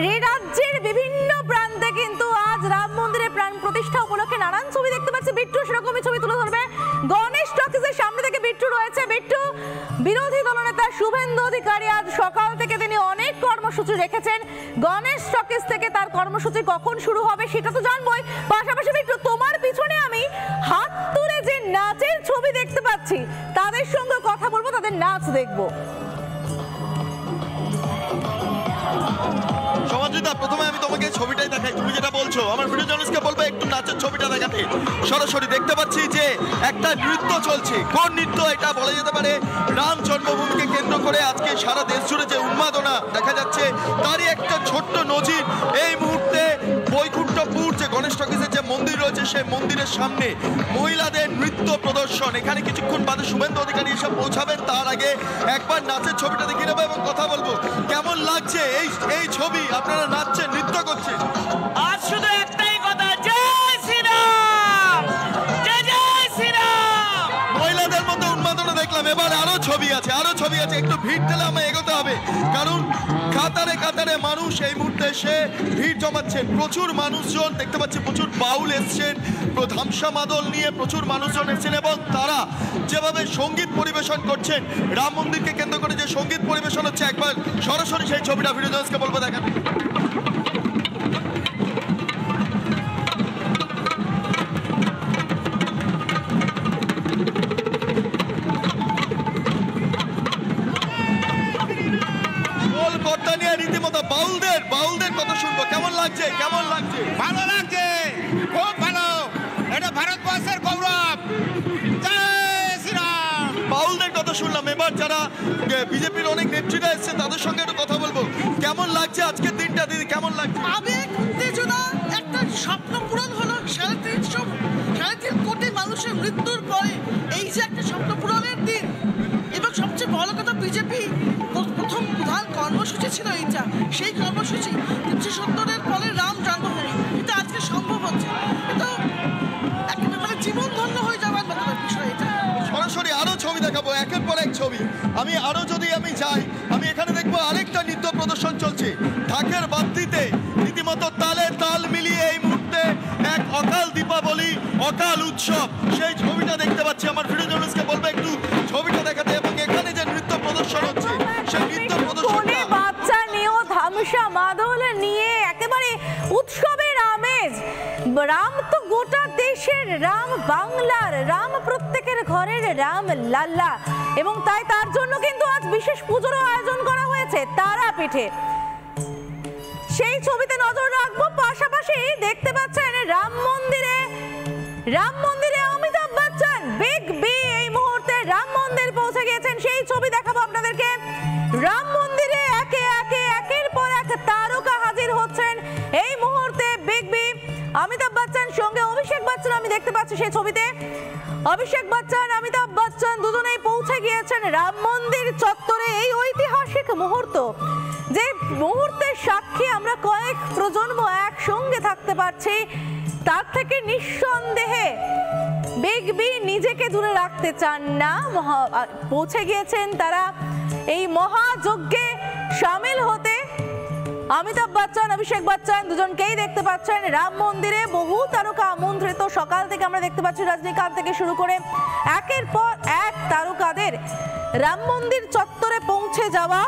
রাজ্যের বিভিন্ন প্রান্তে কিন্তু আজ রাম মন্দিরের প্রাণ প্রতিষ্ঠা উপলক্ষে নানান ছবি দেখতে পাচ্ছি। বিট্টু সেরকমই ছবি তুলে ধরবে। গণেশ টকিজের সামনে থেকে বিট্টু রয়েছে। বিট্টু, বিরোধী দলনেতা শুভেন্দু অধিকারী আজ সকাল থেকে তিনি অনেক কর্মসূচি রেখেছেন। গণেশ টকিজ থেকে তার কর্মসূচি কখন শুরু হবে সেটা তো জানবোই। পাশাপাশি বিট্টু, তোমার পিছনে আমি হাত তুলে যে নাচের ছবি দেখতে পাচ্ছি, তাদের সঙ্গে কথা বলবো, তাদের নাচ দেখবো। সমাজিতা, প্রথমে আমি তোমাকে ছবিটাই দেখাই। তুমি যেটা বলছো, আমার ভিডিও জার্নালিস্টকে বলবো একটু নাচের ছবিটা দেখাতে। সরাসরি দেখতে পাচ্ছি যে একটা নৃত্য চলছে। কোন নৃত্য এটা বলা যেতে পারে রাম জন্মভূমিকে কেন্দ্র করে আজকে সারা দেশ জুড়ে যে উন্মাদনা দেখা যাচ্ছে, তারই একটা ছোট্ট নজির এই মুহূর্তে বৈকুণ্ঠপুর যে গণেশ টকিজের যে মন্দির রয়েছে, সেই মন্দিরের সামনে মহিলাদের নৃত্য প্রদর্শন। এখানে কিছুক্ষণ বাদে শুভেন্দু অধিকারী এসে পৌঁছাবেন। তার আগে একবার নাচের ছবিটা দেখিয়ে নেবো এবং কথা বলবো। কেমন লাগছে এই ছবি? আপনারা নাচছেন, নৃত্য করছেন। আজ শুধু একটাই কথা, জয় শ্রীরাম, জয় জয় শ্রীরাম। মহিলাদের মধ্যে উন্মাদনা দেখলাম, এবার আরো ছবি আছে, আরো ছবি আছে। একটু ভিড় ঠেলে আমায় এগোতে হবে, কারণ কাতারে কাতারে মানুষ এই মুহূর্তে এসে ভিড় জমাচ্ছেন। প্রচুর মানুষজন দেখতে পাচ্ছি, প্রচুর বাউল এসছেন, ধামসা মাদল নিয়ে প্রচুর মানুষজন এসছেন এবং তারা যেভাবে সঙ্গীত পরিবেশন করছেন, রাম মন্দিরকে কেন্দ্র করে যে সঙ্গীত পরিবেশন হচ্ছে, একবার সরাসরি সেই ছবিটা ভিডিও জার্নালিস্টকে বলবো দেখান। রীতিমতো বাউলদের কথা শুনবো। কেমন লাগছে? কেমন লাগছে? ভালো লাগছে, খুব ভালো। এটা ভারতবর্ষের গৌরব। জয় শ্রীরাম। বাউলদের কথা শুনলাম। এবার যারা বিজেপির অনেক নেত্রীরা এসছে, তাদের সঙ্গে একটু কথা বলবো। কেমন লাগছে আজকের দিনটা দিদি? কেমন লাগছে? আবেগ, উত্তেজনা, একটা স্বপ্ন পূরণ হলো। 3.5 কোটি মানুষের মৃত্যুর পরে এই যে একটা স্বপ্ন পূরণের দিন। এবং সবচেয়ে বড় কথা, বিজেপি প্রথম প্রধান কর্মসূচি ছিল এইটা। সেই কর্মসূচি 370-এর পরে রাম জন্মভূমি, এটা আজকে সম্ভব হচ্ছে। এটা মানে জীবন ধন্য হয়ে যাওয়ার মতো বিষয় এটা। সরাসরি আরো ছবি দেখাবো, একের পর এক ছবি। আমি যাই, আমি এখানে দেখবো আরেকটা নৃত্য প্রদর্শন চলছে। ঢাকের বাদ্যিতে রীতিমতো তালে তাল মিলিয়ে এই মুহূর্তে এক অকাল দীপাবলি, অকাল উৎসব, সেই ছবিটা দেখতে পাচ্ছি। আমার ভিডিও জার্নালিস্টকে বলবো একটু ছবিটা দেখাতে। এবং এখানে যে নৃত্য প্রদর্শন হচ্ছে, সেই নৃত্য প্রদর্শনটা বাচ্চা নিয়েও ধামসা মাদল নিয়ে একেবারে উৎসবের আমেজ। রাম তো গোটা দেশের, রাম বাংলার, রাম প্রত্যেকের ঘরের রাম লাল্লা। এবং তাই তার জন্য কিন্তু আজ বিশেষ পুজোরও আয়োজন করা হয়েছে তারাপীঠে। সেই ছবিতে নজর রাখবো। পাশাপাশি দেখতে পাচ্ছেন রাম মন্দিরে অমিতাভ বচ্চন বিগ বি এই মুহূর্তে রাম মন্দির পৌঁছে গিয়েছেন। সেই ছবি দেখাবো আপনাদেরকে। রাম মন্দিরে একের পর এক তারকা হাজির হচ্ছেন এই মুহূর্তে। বিগ বি, অমিতাভ বচ্চন সঙ্গে অভিষেক বচ্চন আমি দেখতে পাচ্ছি সেই ছবিতে। অভিষেক বচ্চন, অমিতাভ বচ্চন দুজনেই পৌঁছে গিয়েছেন রাম মন্দির চত্বরে। এই ঐতিহাসিক মুহূর্ত, যে মুহূর্তের সাক্ষী আমরা কয়েক প্রজন্ম একসঙ্গে থাকতে পারছি, তার থেকে নিঃসন্দেহে বিগ বি নিজেকে দূরে রাখতে চান না। পৌঁছে গিয়েছেন তারা এই মহাযজ্ঞে সামিল হতে। অমিতাভ বচ্চন, অভিষেক বচ্চন দুজনকেই দেখতে পাচ্ছেন রাম মন্দিরে। বহু তারকা আমন্ত্রিত। সকাল থেকে আমরা দেখতে পাচ্ছি রজনীকান্ত থেকে শুরু করে একের পর এক তারকাদের রাম মন্দির চত্বরে পৌঁছে যাওয়া,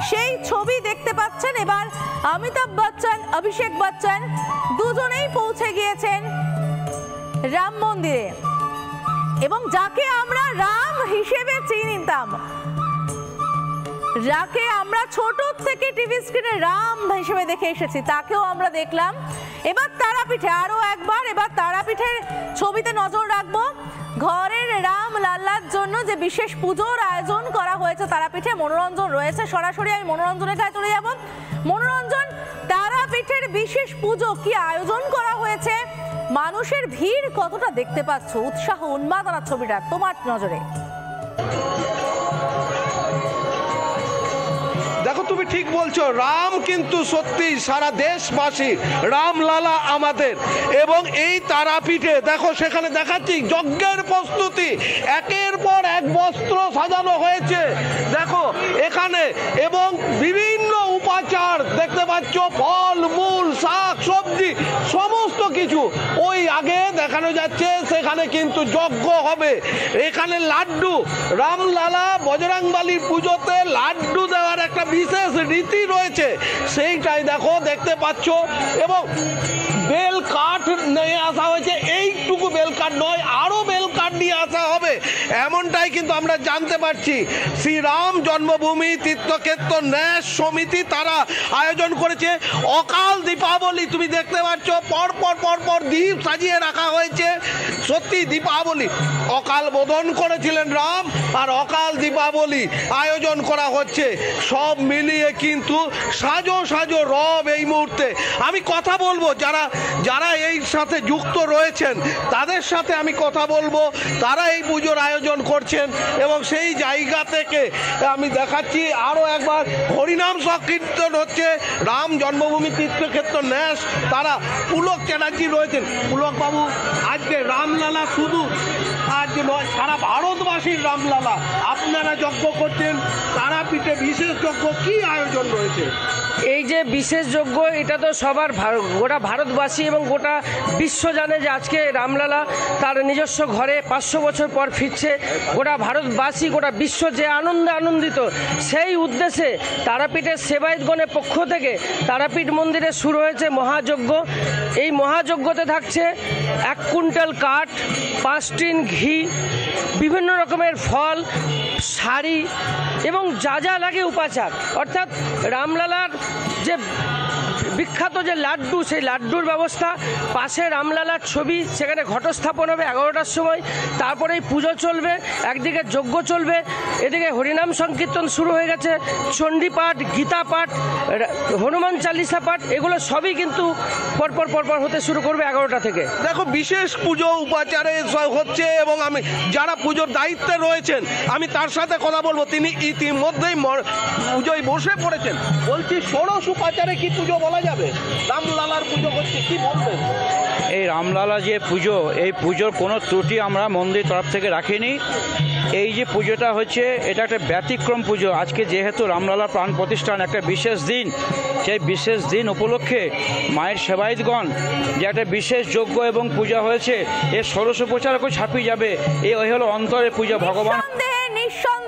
সেই ছবি দেখতে পাচ্ছেন। এবার অমিতাভ বচ্চন, অভিষেক বচ্চন দুজনেই পৌঁছে গিয়েছেন রাম মন্দিরে। এবং যাকে আমরা রাম হিসেবে চিনতাম, যাকে আমরা ছোট থেকে টিভি স্ক্রিনে রাম হিসেবে দেখে এসেছি, তাকেও আমরা দেখলাম। এবার তারাপীঠে আরো একবার, এবার তারাপীঠের ছবিতে নজর রাখবো। ঘরের রাম লাল্লার জন্য যে বিশেষ পুজোর আয়োজন করা হয়েছে তারাপীঠে, মনোরঞ্জন রয়েছে। সরাসরি আমি মনোরঞ্জনের কাছে চলে যাব। মনোরঞ্জন, তারাপীঠের বিশেষ পুজো কি আয়োজন করা হয়েছে? মানুষের ভিড় কতটা দেখতে পাচ্ছ? উৎসাহ, উন্মাদনার ছবিটা তোমার নজরে। দেখো, তুমি ঠিক বলছো, রাম কিন্তু সত্যি সারা দেশবাসী, রামলালা আমাদের। এবং এই তারাপীঠে দেখো, সেখানে দেখাচ্ছি যজ্ঞের প্রস্তুতি, একের পর এক বস্ত্র সাজানো হয়েছে দেখো এখানে, এবং বিভিন্ন উপাচার দেখতে পাচ্ছ ফল মূল শাক সবজি সমস্ত কিছু ওই আগে দেখানো যাচ্ছে সেখানে কিন্তু যজ্ঞ হবে। এখানে লাড্ডু, রামলালা বজরংবলীর পুজোতে লাড্ডু দেওয়ার একটা বিশেষ রীতি রয়েছে, সেইটাই দেখো দেখতে পাচ্ছ। এবং বেল কাঠ নিয়ে আসা হয়েছে, এইটুকু বেল কাঠ নয়, আরো বেল কাঠ নিয়ে আসা হবে, এমনটাই কিন্তু আমরা জানতে পারছি। শ্রীরাম জন্মভূমি তীর্থক্ষেত্র ন্যাস সমিতি তারা আয়োজন করেছে অকাল দীপাবলি। তুমি দেখতে পাচ্ছ পরপর দ্বীপ সাজিয়ে রাখা হয়েছে। সত্যি দীপাবলি, অকাল বোধন করেছিলেন রাম আর অকাল দীপাবলি আয়োজন করা হচ্ছে। সব মিলিয়ে কিন্তু সাজো সাজো রব এই মুহূর্তে। আমি কথা বলবো যারা এই সাথে যুক্ত রয়েছেন তাদের সাথে আমি কথা বলবো, তারা এই পুজোর আয়োজন করছেন। এবং সেই জায়গা থেকে আমি দেখাচ্ছি আরও একবার হরিনাম সংকীর্তন হচ্ছে। রাম জন্মভূমি তীর্থক্ষেত্র ন্যাস তারা পুলক চ্যাটার্জি রয়েছেন। পুলক বাবু, আজকে রামলালা শুধু আজকে নয়, সারা ভারতবাসীর রামলালা, আপনারা যজ্ঞ করছেন তারাপীঠে বিশেষ যজ্ঞ, কি আয়োজন রয়েছে? এই যে বিশেষ যজ্ঞ, এটা তো সবার গোটা ভারতবাসী এবং গোটা বিশ্ব জানে যে আজকে রামলালা তার নিজস্ব ঘরে 500 বছর পর ফিরছে। গোটা ভারতবাসী, গোটা বিশ্ব যে আনন্দিত, সেই উদ্দেশ্যে তারাপীঠের সেবায়েতগণের পক্ষ থেকে তারাপীঠ মন্দিরে শুরু হয়েছে মহাযজ্ঞ। এই মহাযজ্ঞতে থাকছে 1 কুইন্টাল কাঠ, 5 টিন ঘি, বিভিন্ন রকমের ফল, শাড়ি এবং যা যা লাগে উপাচার। অর্থাৎ রামলালার যে বিখ্যাত যে লাড্ডু, সেই লাড্ডুর ব্যবস্থা, পাশে রামলালার ছবি, সেখানে ঘটস্থাপন হবে 11টার সময়। তারপরে এই পুজো চলবে, একদিকে যজ্ঞ চলবে, এদিকে হরিনাম সংকীর্তন শুরু হয়ে গেছে, চণ্ডী পাঠ, গীতা পাঠ, হনুমান চালিসা পাঠ, এগুলো সবই কিন্তু পরপর হতে শুরু করবে 11টা থেকে। দেখো বিশেষ পুজো উপাচারে হচ্ছে এবং আমি যারা পুজোর দায়িত্বে রয়েছেন আমি তার সাথে কথা বলবো। তিনি ইতিমধ্যেই পুজোয় বসে পড়েছেন। বলছি ষোড়শ উপাচারে কি পুজো বলা যাবে? রামলালার পুজো হচ্ছে, কি বলবেন? এই রামলালা যে পুজো, এই পুজোর কোনো ত্রুটি আমরা মন্দির তরফ থেকে রাখিনি। এই যে পুজোটা হচ্ছে এটা একটা ব্যতিক্রম পুজো। আজকে যেহেতু রামলালা প্রাণ প্রতিষ্ঠান একটা বিশেষ দিন, সেই বিশেষ দিন উপলক্ষে মায়ের সেবায়েতগণ যে একটা বিশেষ যজ্ঞ এবং পূজা হয়েছে, এর ষোড়শ প্রচারকও ছাপিয়ে যাবে। এই হলো অন্তরের পূজা ভগবান। নিঃসন্দেহে